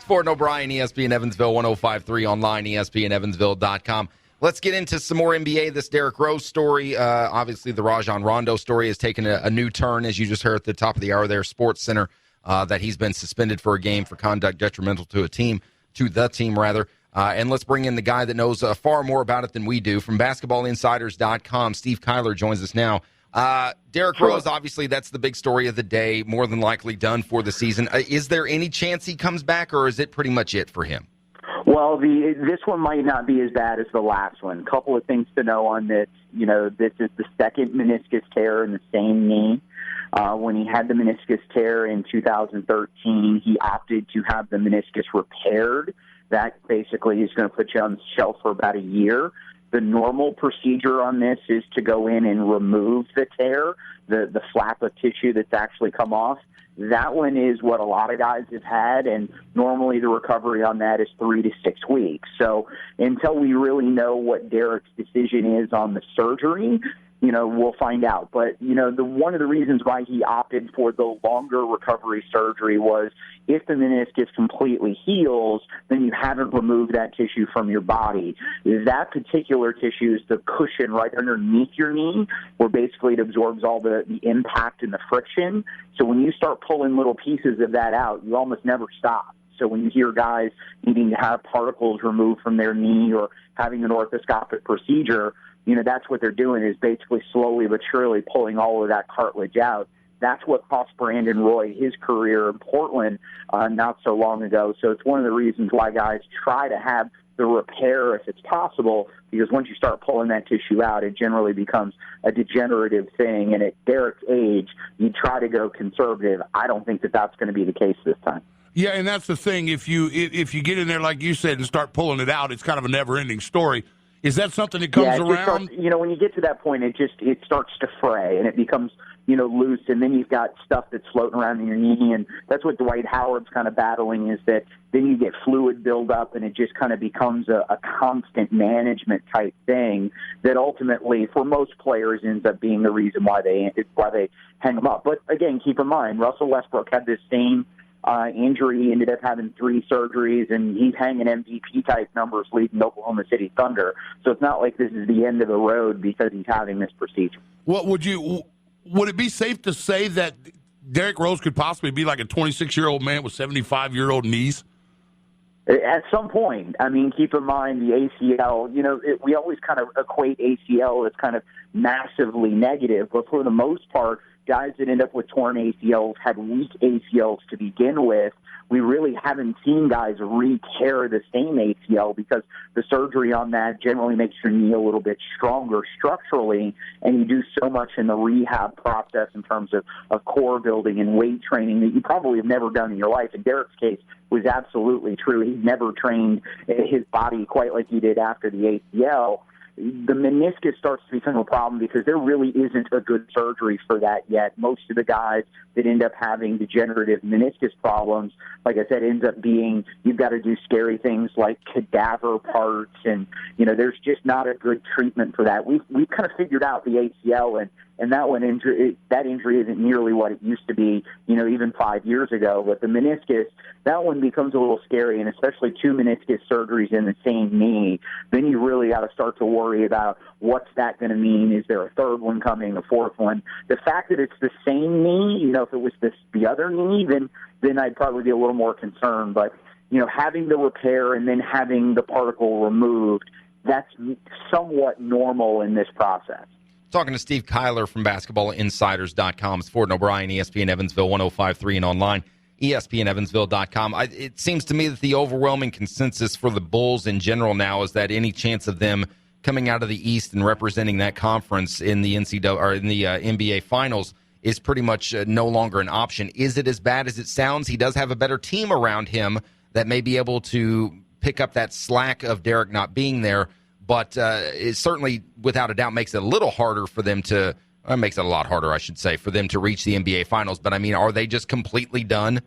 Ford and O'Brien, ESPN Evansville 105.3 online, ESPNEvansville.com. Let's get into some more NBA. This Derrick Rose story, obviously the Rajon Rondo story has taken a new turn, as you just heard at the top of the hour there, Sports Center, that he's been suspended for a game for conduct detrimental to the team. And let's bring in the guy that knows far more about it than we do. From BasketballInsiders.com, Steve Kyler joins us now. Derrick Rose, obviously, that's the big story of the day, more than likely done for the season. Is there any chance he comes back, or is it pretty much it for him? Well, this one might not be as bad as the last one. A couple of things to know on this. This is the second meniscus tear in the same knee. When he had the meniscus tear in 2013, he opted to have the meniscus repaired. That basically is going to put you on the shelf for about a year. The normal procedure on this is to go in and remove the tear, the flap of tissue that's actually come off. That one is what a lot of guys have had, and normally the recovery on that is 3 to 6 weeks. So until we really know what Derrick's decision is on the surgery, we'll find out. But, one of the reasons why he opted for the longer recovery surgery was if the meniscus completely heals, then you haven't removed that tissue from your body. That particular tissue is the cushion right underneath your knee, where basically it absorbs all the impact and the friction. So when you start pulling little pieces of that out, you almost never stop. So when you hear guys needing to have particles removed from their knee or having an orthoscopic procedure, that's what they're doing, is basically slowly but surely pulling all of that cartilage out. That's what cost Brandon Roy his career in Portland not so long ago. So it's one of the reasons why guys try to have the repair if it's possible, because once you start pulling that tissue out, it generally becomes a degenerative thing. And at Derrick's age, you try to go conservative. I don't think that that's going to be the case this time. Yeah, and that's the thing. If you get in there, like you said, and start pulling it out, it's kind of a never-ending story. Is that something that comes around? When you get to that point, it starts to fray, and it becomes, loose, and then you've got stuff that's floating around in your knee, and that's what Dwight Howard's kind of battling, is that then you get fluid buildup, and it just kind of becomes a constant management type thing that ultimately, for most players, ends up being the reason why they hang them up. But again, keep in mind, Russell Westbrook had this same injury. He ended up having 3 surgeries, and he's hanging MVP-type numbers leading Oklahoma City Thunder. So it's not like this is the end of the road because he's having this procedure. What would it be safe to say that Derrick Rose could possibly be like a 26-year-old man with 75-year-old knees? At some point. I mean, keep in mind the ACL, we always kind of equate ACL as kind of massively negative, but for the most part, guys that end up with torn ACLs had weak ACLs to begin with. We really haven't seen guys re-tear the same ACL because the surgery on that generally makes your knee a little bit stronger structurally, and you do so much in the rehab process in terms of core building and weight training that you probably have never done in your life. In Derrick's case, was absolutely true. He never trained his body quite like he did after the ACL. The meniscus starts to become a problem because there really isn't a good surgery for that yet. Most of the guys that end up having degenerative meniscus problems, like I said, ends up being you've got to do scary things like cadaver parts, and there's just not a good treatment for that. We've kind of figured out the ACL, and that injury isn't nearly what it used to be, even 5 years ago. But the meniscus, that one becomes a little scary, and especially 2 meniscus surgeries in the same knee. Then you really got to start to worry about what's that going to mean. Is there a third one coming, a fourth one? The fact that it's the same knee, if it was the other knee, then I'd probably be a little more concerned. But, having the repair and then having the particle removed, that's somewhat normal in this process. Talking to Steve Kyler from BasketballInsiders.com. It's Ford and O'Brien, ESPN Evansville 105.3 and online, ESPNEvansville.com. It seems to me that the overwhelming consensus for the Bulls in general now is that any chance of them coming out of the East and representing that conference in the NBA Finals is pretty much no longer an option. Is it as bad as it sounds? He does have a better team around him that may be able to pick up that slack of Derrick not being there. But it certainly, without a doubt, makes it a little harder for them to – makes it a lot harder, I should say, for them to reach the NBA Finals. But, are they just completely done?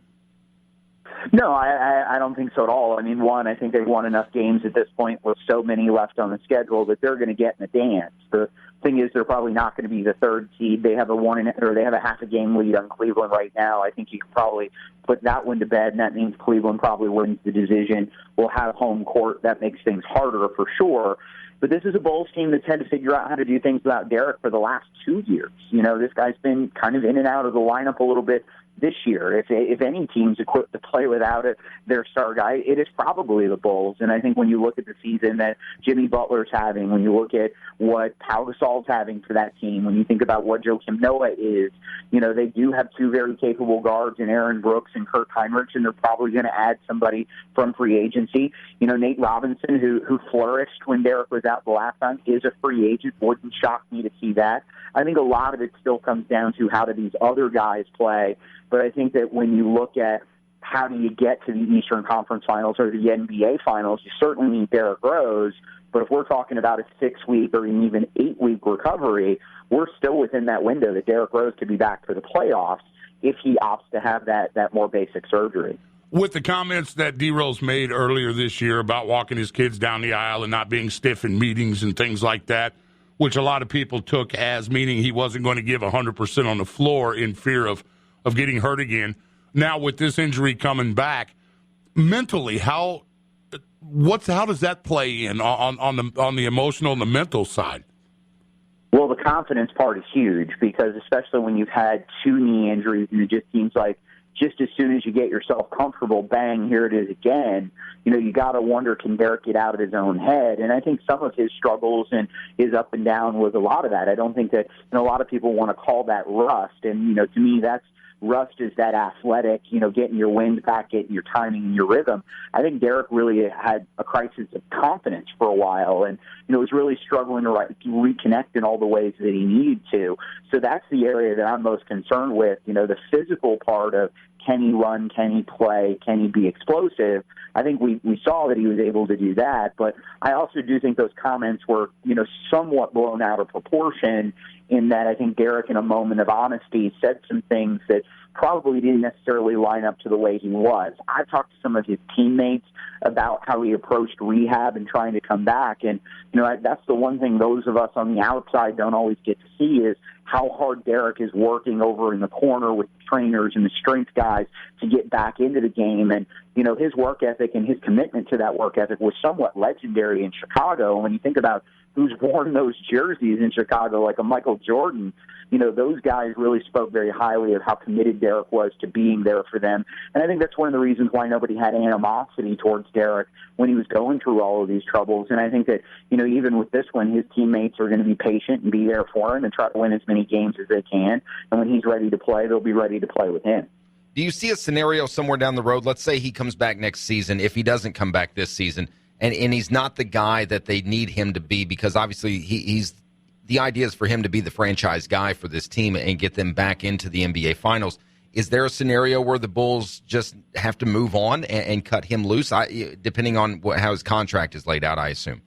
No, I don't think so at all. I think they've won enough games at this point with so many left on the schedule that they're going to get in the dance. The thing is, they're probably not going to be the third seed. They have they have a half a game lead on Cleveland right now. I think you could probably put that one to bed, and that means Cleveland probably wins the division. We'll have home court. That makes things harder for sure. But this is a Bulls team that's had to figure out how to do things without Derrick for the last 2 years. This guy's been kind of in and out of the lineup a little bit this year. If any team's equipped to play without their star guy, it is probably the Bulls. And I think when you look at the season that Jimmy Butler's having, when you look at what Pau Gasol's having for that team, when you think about what Joakim Noah is, they do have two very capable guards in Aaron Brooks and Kurt Heinrich, and they're probably going to add somebody from free agency. Nate Robinson, who flourished when Derrick was out the last time, is a free agent. Wouldn't shock me to see that. I think a lot of it still comes down to how do these other guys play. But I think that when you look at how do you get to the Eastern Conference Finals or the NBA Finals, you certainly need Derrick Rose. But if we're talking about a 6-week or even 8-week recovery, we're still within that window that Derrick Rose could be back for the playoffs if he opts to have that more basic surgery. With the comments that D. Rose made earlier this year about walking his kids down the aisle and not being stiff in meetings and things like that, which a lot of people took as meaning he wasn't going to give 100% on the floor in fear of getting hurt again. Now with this injury coming back, mentally, how does that play in on the emotional and the mental side? Well, the confidence part is huge because especially when you've had 2 knee injuries, and it just seems like just as soon as you get yourself comfortable, bang, here it is again. You got to wonder, can Derrick get out of his own head? And I think some of his struggles and his up and down was a lot of that. I don't think that a lot of people want to call that rust. And, to me, that's rust is that athletic, getting your wind back, getting your timing and your rhythm. I think Derrick really had a crisis of confidence for a while and, was really struggling to reconnect in all the ways that he needed to. So that's the area that I'm most concerned with, the physical part of can he run, can he play, can he be explosive? I think we saw that he was able to do that, but I also do think those comments were, somewhat blown out of proportion in that I think Derrick, in a moment of honesty, said some things that probably didn't necessarily line up to the way he was. I've talked to some of his teammates about how he approached rehab and trying to come back, and that's the one thing those of us on the outside don't always get to see is how hard Derrick is working over in the corner with trainers and the strength guys to get back into the game. And, his work ethic and his commitment to that work ethic was somewhat legendary in Chicago. When you think about who's worn those jerseys in Chicago, like a Michael Jordan, those guys really spoke very highly of how committed Derrick was to being there for them. And I think that's one of the reasons why nobody had animosity towards Derrick when he was going through all of these troubles. And I think that, even with this one, his teammates are going to be patient and be there for him and try to win as many games as they can. And when he's ready to play, they'll be ready to play with him. Do you see a scenario somewhere down the road? Let's say he comes back next season. If he doesn't come back this season, and he's not the guy that they need him to be, because obviously he's the idea is for him to be the franchise guy for this team and get them back into the NBA Finals. Is there a scenario where the Bulls just have to move on and cut him loose, depending on how his contract is laid out, I assume?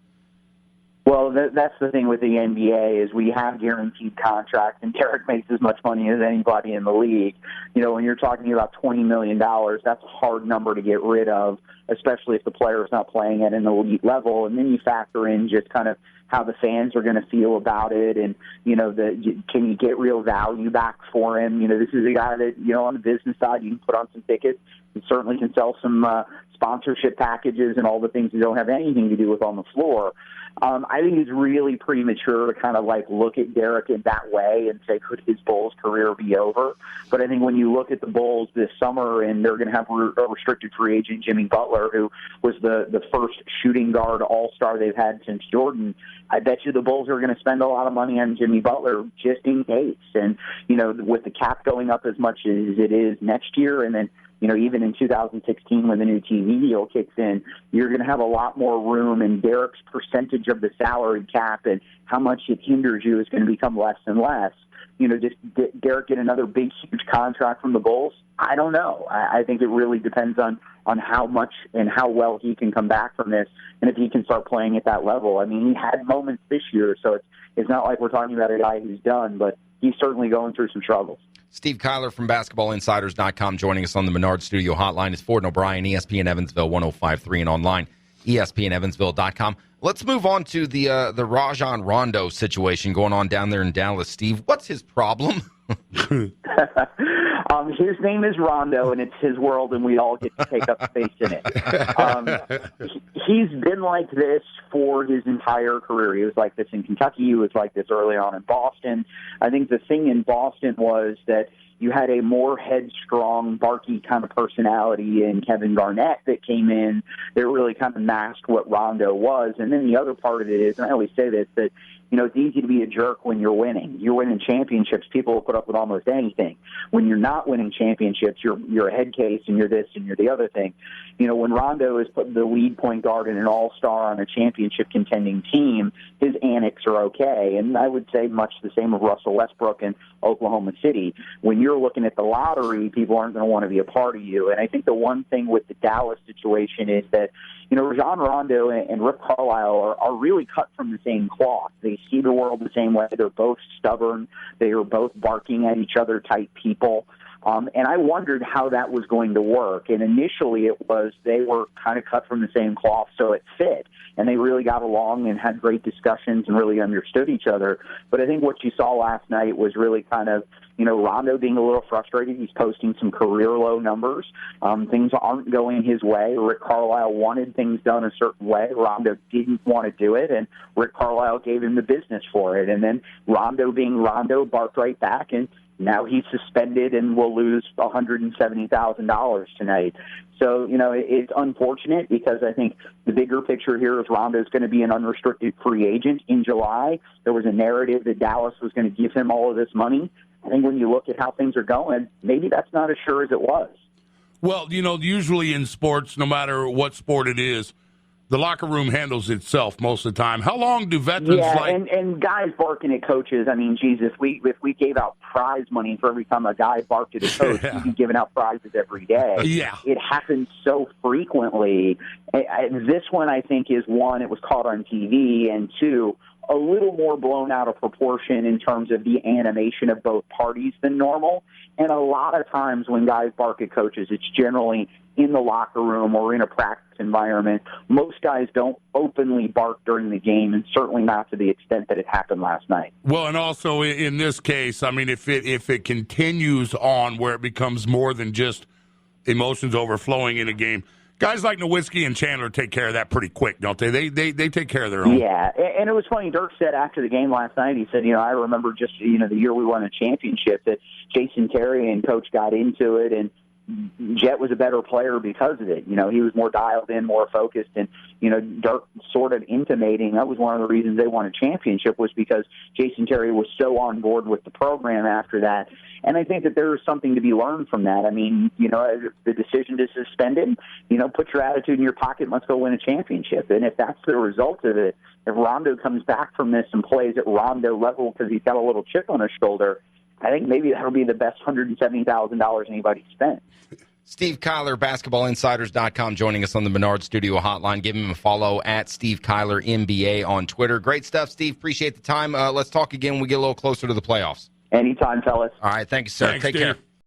Well, that's the thing with the NBA is we have guaranteed contracts, and Derrick makes as much money as anybody in the league. When you're talking about $20 million, that's a hard number to get rid of, especially if the player is not playing at an elite level. And then you factor in just kind of how the fans are going to feel about it, and can you get real value back for him? This is a guy that on the business side you can put on some tickets. You certainly can sell some sponsorship packages and all the things you don't have anything to do with on the floor. I think it's really premature to kind of look at Derrick in that way and say, could his Bulls career be over? But I think when you look at the Bulls this summer and they're going to have a restricted free agent, Jimmy Butler, who was the first shooting guard all-star they've had since Jordan, I bet you the Bulls are going to spend a lot of money on Jimmy Butler just in case. And, with the cap going up as much as it is next year, and then even in 2016 when the new TV deal kicks in, you're going to have a lot more room, and Derrick's percentage of the salary cap and how much it hinders you is going to become less and less. Just Derrick get another big, huge contract from the Bulls? I don't know. I think it really depends on how much and how well he can come back from this, and if he can start playing at that level. I mean, he had moments this year, so it's not like we're talking about a guy who's done, but he's certainly going through some struggles. Steve Kyler from BasketballInsiders.com joining us on the Menard Studio Hotline. It's Ford and O'Brien, ESPN Evansville 105.3 and online, ESPNEvansville.com. Let's move on to the Rajon Rondo situation going on down there in Dallas. Steve, what's his problem? His name is Rondo, and it's his world, and we all get to take up space in it. He's been like this for his entire career. He was like this in Kentucky. He was like this early on in Boston. I think the thing in Boston was that you had a more headstrong, barky kind of personality in Kevin Garnett that came in that really kind of masked what Rondo was. And then the other part of it is, and I always say this, that it's easy to be a jerk when you're winning. You're winning championships. People will put up with almost anything. When you're not winning championships, you're a head case and you're this and you're the other thing. When Rondo is put the lead point guard and an all-star on a championship contending team, his antics are okay. And I would say much the same of Russell Westbrook in Oklahoma City. When you're looking at the lottery, people aren't going to want to be a part of you. And I think the one thing with the Dallas situation is that, Rajon Rondo and Rick Carlisle are really cut from the same cloth. They see the world the same way. They're both stubborn. They are both barking at each other type people. And I wondered how that was going to work. And initially it was they were kind of cut from the same cloth, so it fit. And they really got along and had great discussions and really understood each other. But I think what you saw last night was really kind of, Rondo being a little frustrated. He's posting some career-low numbers. Things aren't going his way. Rick Carlisle wanted things done a certain way. Rondo didn't want to do it, and Rick Carlisle gave him the business for it. And then Rondo being Rondo barked right back, and now he's suspended and will lose $170,000 tonight. So, it's unfortunate because I think the bigger picture here is Rondo's going to be an unrestricted free agent in July. There was a narrative that Dallas was going to give him all of this money. I think when you look at how things are going, maybe that's not as sure as it was. Well, usually in sports, no matter what sport it is, the locker room handles itself most of the time. How long do veterans and guys barking at coaches? I mean, Jesus, if we gave out prize money for every time a guy barked at a coach, we'd be giving out prizes every day. Yeah. It happens so frequently. This one, I think, is one, it was caught on TV, and two, a little more blown out of proportion in terms of the animation of both parties than normal. And a lot of times when guys bark at coaches, it's generally in the locker room or in a practice environment. Most guys don't openly bark during the game, and certainly not to the extent that it happened last night. Well, and also in this case, I mean, if it continues on where it becomes more than just emotions overflowing in a game, guys like Nowitzki and Chandler take care of that pretty quick, don't they? They take care of their own. Yeah, and it was funny. Dirk said after the game last night, he said, I remember just, the year we won a championship that Jason Terry and Coach got into it, and Jet was a better player because of it. He was more dialed in, more focused, and, Dirk sort of intimating that was one of the reasons they won a championship was because Jason Terry was so on board with the program after that. And I think that there is something to be learned from that. I mean, the decision to suspend him, put your attitude in your pocket and let's go win a championship. And if that's the result of it, if Rondo comes back from this and plays at Rondo level because he's got a little chip on his shoulder, I think maybe that'll be the best $170,000 anybody spent. Steve Kyler, BasketballInsiders.com, joining us on the Menard Studio Hotline. Give him a follow at Steve Kyler NBA on Twitter. Great stuff, Steve. Appreciate the time. Let's talk again when we get a little closer to the playoffs. Anytime, fellas. All right. Thank you, sir. Thanks, Take Steve. care.